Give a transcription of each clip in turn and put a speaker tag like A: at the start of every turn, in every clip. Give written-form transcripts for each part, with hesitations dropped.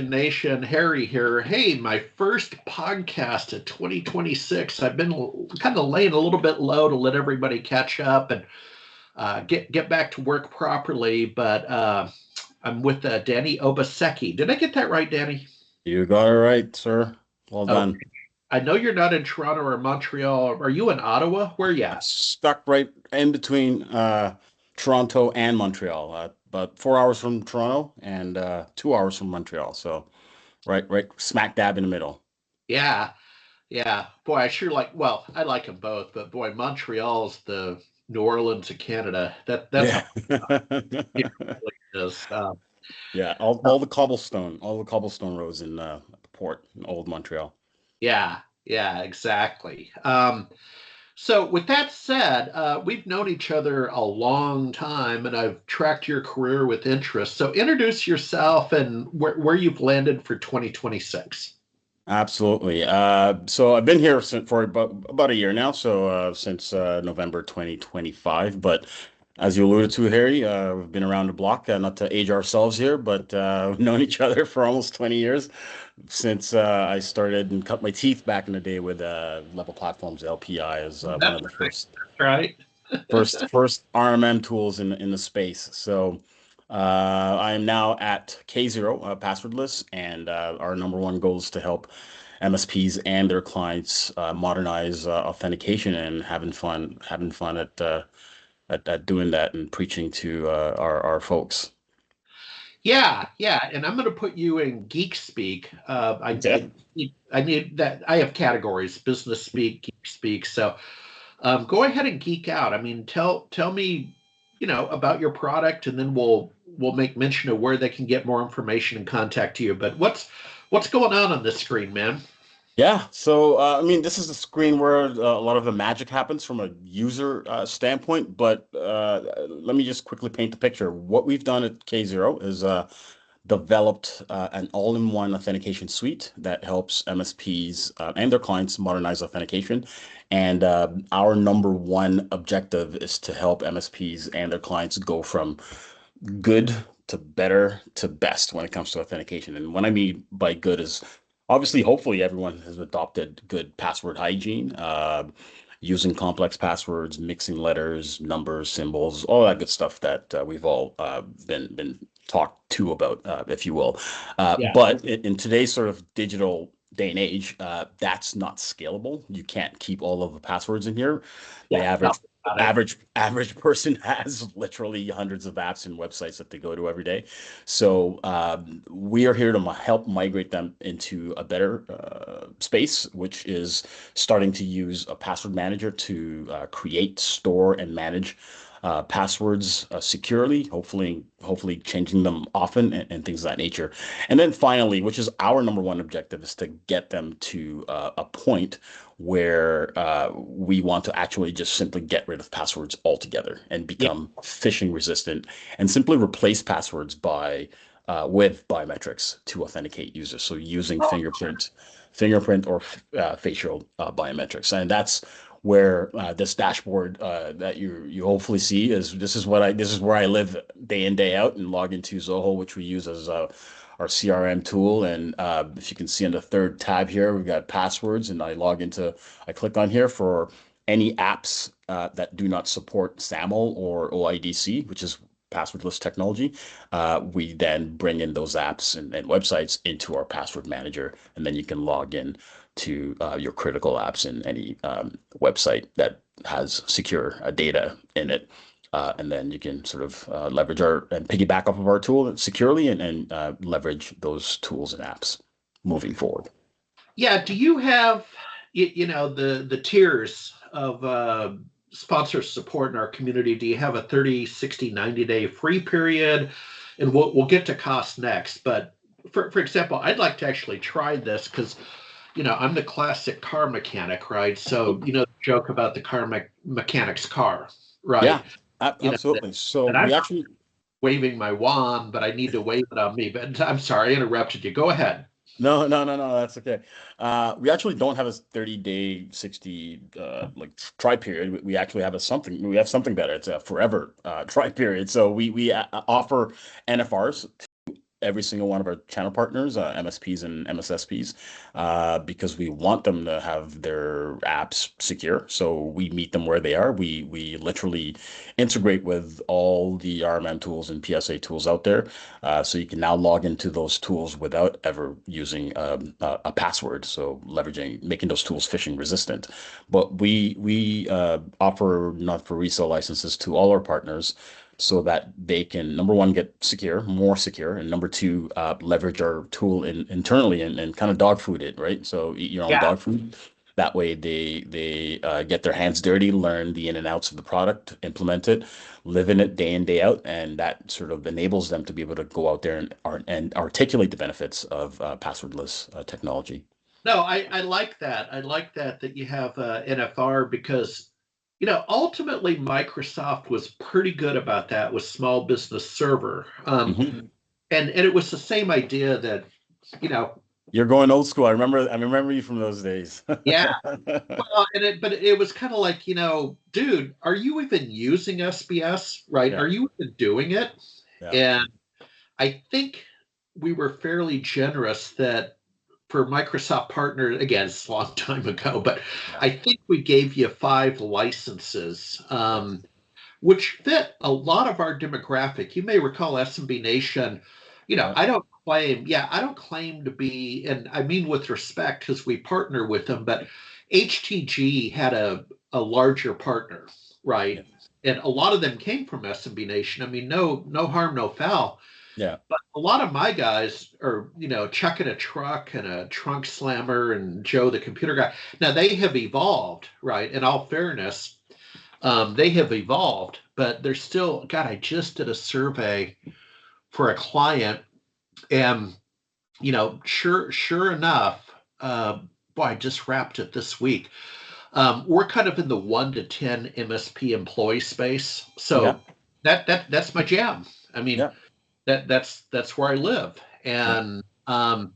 A: Nation, Harry here. Hey, my first podcast of 2026. I've been kind of laying a little bit low to let everybody catch up and get back to work properly. But I'm with Danny Obaseki. Did I get that right, Danny?
B: You got it right, sir. Well
A: Oh,
B: done.
A: I know you're not in Toronto or Montreal. Are you in Ottawa? Where you
B: I'm
A: at?
B: stuck right in between Toronto and Montreal, about 4 hours from Toronto and 2 hours from Montreal. So right smack dab in the middle.
A: Yeah, yeah. Boy, I sure like. Well, I like them both, but boy, Montreal's the New Orleans of Canada. That's how
B: Yeah.
A: it really is.
B: Yeah, all the cobblestone roads in the port in old Montreal.
A: Yeah, yeah, exactly. So with that said, we've known each other a long time, and I've tracked your career with interest. So introduce yourself and where you've landed for 2026.
B: Absolutely. So I've been here for about a year now, so since November 2025. But as you alluded to, Harry, we've been around the block, not to age ourselves here, but we've known each other for almost 20 years since I started and cut my teeth back in the day with Level Platforms LPI as one
A: That's
B: of the
A: right.
B: first
A: That's right.
B: first RMM tools in the space. So I am now at Kzero, Passwordless, and our number one goal is to help MSPs and their clients modernize authentication and having fun at doing that and preaching to our folks.
A: Yeah, yeah, and I'm going to put you in geek speak.
B: Okay.
A: I need that. I have categories: business speak, geek speak. So go ahead and geek out. I mean, tell me, about your product, and then we'll make mention of where they can get more information and contact you. But what's going on this screen, man?
B: Yeah, so I mean, this is the screen where a lot of the magic happens from a user standpoint, but let me just quickly paint the picture. What we've done at K0 is developed an all-in-one authentication suite that helps MSPs and their clients modernize authentication. And our number one objective is to help MSPs and their clients go from good to better to best when it comes to authentication. And what I mean by good is obviously, hopefully, everyone has adopted good password hygiene, using complex passwords, mixing letters, numbers, symbols, all that good stuff that we've all been talked to about, if you will.
A: Yeah,
B: But in today's sort of digital day and age, that's not scalable. You can't keep all of the passwords in here. The
A: yeah. Tell
B: average
A: me about it.
B: average person has literally hundreds of apps and websites that they go to every day. So we are here to help migrate them into a better space, which is starting to use a password manager to create, store, and manage passwords securely. Hopefully changing them often and things of that nature. And then finally, which is our number one objective, is to get them to a point where we want to actually just simply get rid of passwords altogether and
A: Yeah.
B: become phishing resistant and simply replace passwords with biometrics to authenticate users. So using fingerprint or facial biometrics, and that's where this dashboard that you hopefully see is. This is where I live day in day out and log into Zoho, which we use as our CRM tool. And if you can see on the third tab here, we've got passwords, and I click on here for any apps that do not support SAML or OIDC, which is passwordless technology. We then bring in those apps and websites into our password manager, and then you can log in to your critical apps in any website that has secure data in it. And then you can sort of leverage and piggyback off of our tool securely and leverage those tools and apps moving forward.
A: Yeah, do you have the tiers of sponsor support in our community? Do you have a 30, 60, 90-day free period? And we'll get to cost next. But for example, I'd like to actually try this because I'm the classic car mechanic, right? So the joke about the mechanic's car, right?
B: Yeah,
A: You know that,
B: absolutely. So
A: that I'm
B: we actually
A: waving my wand, but I need to wave it on me. But I'm sorry, I interrupted you. Go ahead.
B: No, no, no, no, that's okay. We actually don't have a 30-day, 60 like try period. We actually have we have something better. It's a forever try period. So we offer NFRs every single one of our channel partners, MSPs and MSSPs, because we want them to have their apps secure. So we meet them where they are. We literally integrate with all the RMM tools and PSA tools out there. So you can now log into those tools without ever using a password. So making those tools phishing resistant. But we offer not for resale licenses to all our partners so that they can, number one, get more secure, and number two, leverage our tool internally and kind of dog food it, right? So eat your own
A: Yeah.
B: dog food. That way they get their hands dirty, learn the in and outs of the product, implement it, live in it day in, day out, and that sort of enables them to be able to go out there and articulate the benefits of passwordless technology.
A: No, I like that. I like that you have NFR because, ultimately Microsoft was pretty good about that with Small Business Server.
B: Mhm.
A: And it was the same idea that, you know,
B: You're going old school. I remember you from those days.
A: yeah, well, but it was kind of like, dude, are you even using SBS, right?
B: Yeah,
A: Are you even doing it?
B: yeah,
A: And I think we were fairly generous that for Microsoft partners, again, it's a long time ago, but
B: yeah,
A: I think we gave you 5 licenses,
B: yes,
A: which fit a lot of our demographic. You may recall SMB Nation,
B: yeah,
A: I don't claim to be, and I mean with respect because we partner with them, but HTG had a larger partner,
B: yeah,
A: right? And a lot of them came from SMB Nation. I mean, no harm, no foul.
B: yeah,
A: But a lot of my guys are, Chuck in a truck and a trunk slammer and Joe the computer guy. Now they have evolved, right? In all fairness, they have evolved, but they're still. God, I just did a survey for a client, and sure enough, boy, I just wrapped it this week. We're kind of in the 1 to 10 MSP employee space,
B: yeah,
A: so that's my jam. I mean,
B: yeah,
A: that's where I live,
B: yeah,
A: and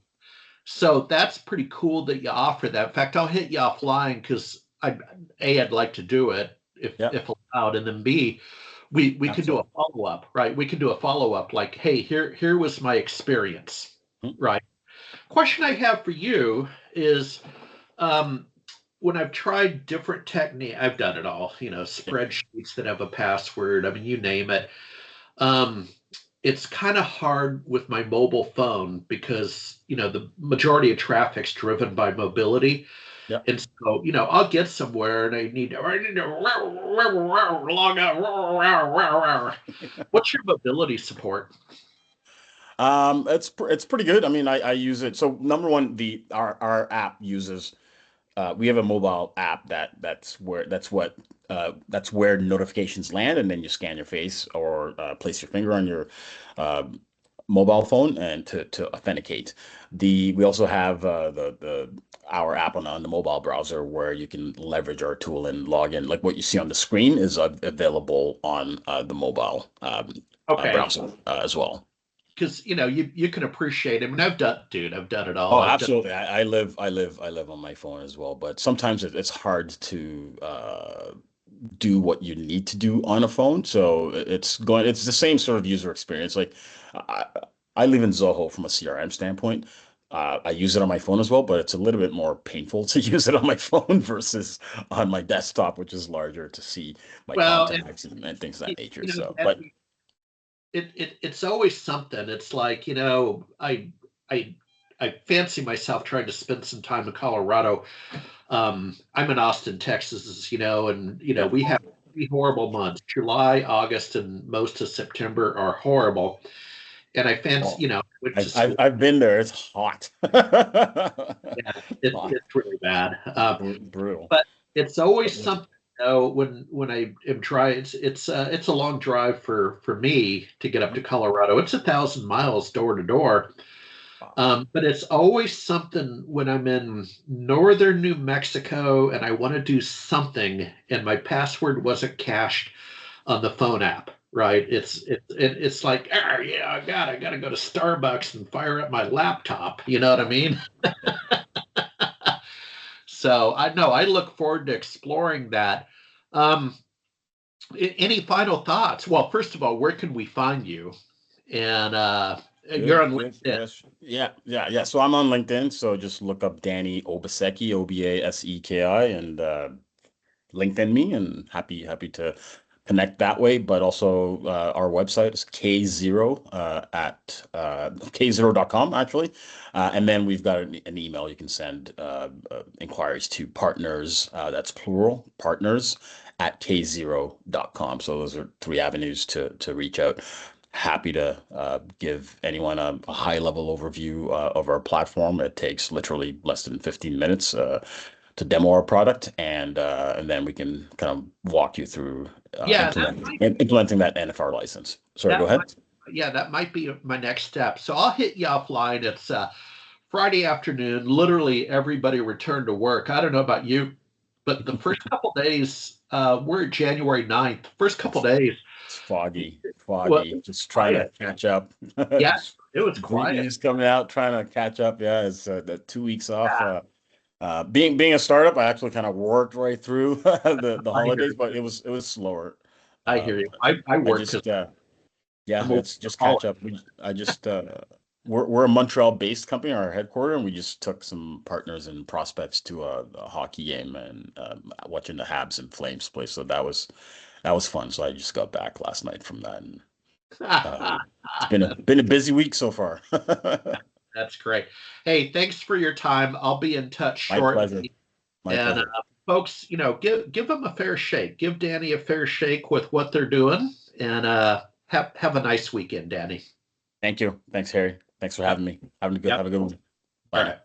A: so that's pretty cool that you offer that. In fact, I'll hit you offline because I'd like to do it
B: yeah,
A: if allowed, and then B, we can do a
B: absolutely.
A: follow up, right? We can do a follow up like, hey, here was my experience,
B: Mhm.
A: right? Question I have for you is, um, when I've tried different technique, I've done it all,
B: Yeah.
A: spreadsheets that have a password. I mean, you name it. Um, it's kind of hard with my mobile phone because the majority of traffic's driven by mobility,
B: Yeah.
A: and so I'll get somewhere and I need to log out. What's your mobility support?
B: It's pretty good. I mean, I use it. So number one, the our app uses we have a mobile app that's where notifications land, and then you scan your face or place your finger on your uh, mobile phone and to authenticate. We also have the our app on the mobile browser where you can leverage our tool and log in. Like what you see on the screen is available on the mobile
A: Okay,
B: browser as well.
A: because you can appreciate it. I mean, I've done it all.
B: Oh,
A: I've done.
B: absolutely. I live on my phone as well, but sometimes it's hard to do what you need to do on a phone. So it's the same sort of user experience. Like I, I live in Zoho from a CRM standpoint. I use it on my phone as well, but it's a little bit more painful to use it on my phone versus on my desktop, which is larger to see my
A: Well, and
B: contacts and things of that nature. So,
A: Danny,
B: but
A: it's always something. It's like, I I fancy myself trying to spend some time in Colorado. I'm in Austin, Texas, and
B: yeah.
A: we have 3 horrible months. July, August, and most of September are horrible. And I fancy,
B: Oh,
A: went to
B: I've
A: school.
B: I've been there. It's hot.
A: Yeah,
B: Hot.
A: it's really bad.
B: Brutal.
A: But it's always
B: But
A: something, when I am trying. It's a long drive for me to get up to Colorado. It's 1,000 miles door to door.
B: wow.
A: But it's always something when I'm in northern New Mexico and I want to do something and my password wasn't cached on the phone app, right? It's like, yeah, I gotta go to Starbucks and fire up my laptop. You know what I mean?
B: Yeah.
A: So I know I look forward to exploring that. Um, any final thoughts? Well, first of all, where can we find you? And You're on
B: Good.
A: LinkedIn.
B: Yeah. So I'm on LinkedIn. So just look up Danny Obaseki, Obaseki, and LinkedIn me, and happy to connect that way. But also our website is Kzero at Kzero.com actually. And then we've got an email you can send inquiries to partners, that's plural, partners at Kzero.com. So those are three avenues to reach out. Happy to give anyone a high level overview of our platform. It takes literally less than 15 minutes to demo our product, and then we can kind of walk you through
A: Yeah,
B: implementing that NFR license. Sorry, go
A: that
B: ahead.
A: that might be my next step. So I'll hit you offline. It's Friday afternoon. Literally everybody returned to work. I don't know about you, but the first couple days, we're at January 9th. First couple days,
B: It's foggy,
A: well,
B: just trying to
A: quiet.
B: catch up.
A: Yeah,
B: Just
A: it was quiet.
B: previews coming out, trying to catch up. Yeah, it's the 2 weeks off. Being a startup, I actually kind of worked right through the
A: I hear
B: holidays,
A: you.
B: but it was slower.
A: I hear you.
B: But
A: I
B: I
A: work because
B: just yeah,
A: I'm a
B: it's just
A: workaholic.
B: catch up. I just we're a Montreal-based company, our headquarter, and we just took some partners and prospects to a hockey game and watching the Habs and Flames play. So that was fun. So I just got back last night from that, and it's been a busy week so far.
A: That's great. Hey, thanks for your time. I'll be in touch
B: My pleasure.
A: shortly.
B: My
A: And
B: pleasure.
A: folks, give them a fair shake. Give Danny a fair shake with what they're doing, and have a nice weekend, Danny.
B: Thank you. Thanks, Harry. Thanks for
A: Yep.
B: having me. Have a good
A: Yep.
B: one. Bye
A: All
B: now.
A: right.